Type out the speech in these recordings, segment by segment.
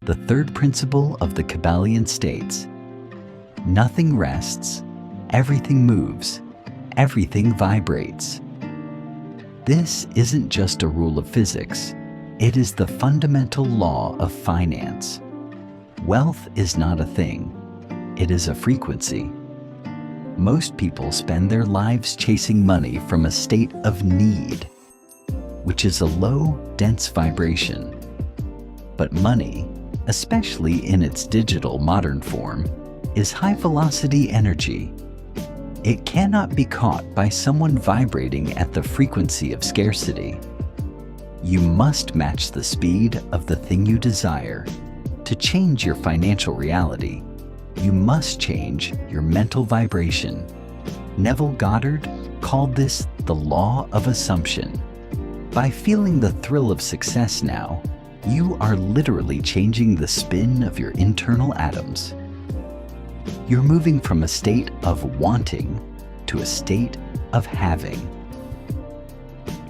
The third principle of the Kybalion states, nothing rests, everything moves, everything vibrates. This isn't just a rule of physics, it is the fundamental law of finance. Wealth is not a thing, it is a frequency. Most people spend their lives chasing money from a state of need, which is a low, dense vibration. But money, especially in its digital modern form, is high-velocity energy. It cannot be caught by someone vibrating at the frequency of scarcity. You must match the speed of the thing you desire. To change your financial reality, you must change your mental vibration. Neville Goddard called this the law of assumption. By feeling the thrill of success now, you are literally changing the spin of your internal atoms. You're moving from a state of wanting to a state of having.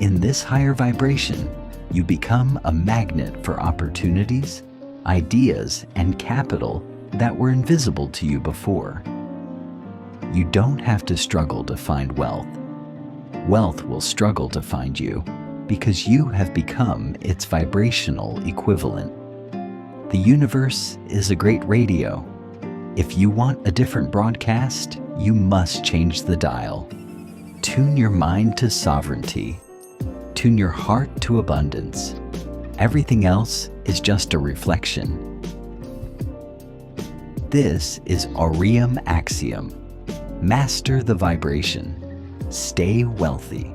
In this higher vibration, you become a magnet for opportunities, ideas, and capital that were invisible to you before. You don't have to struggle to find wealth. Wealth will struggle to find you because you have become its vibrational equivalent. The universe is a great radio. If you want a different broadcast, you must change the dial. Tune your mind to sovereignty. Tune your heart to abundance. Everything else is just a reflection. This is Aureum Axiom. Master the vibration. Stay wealthy.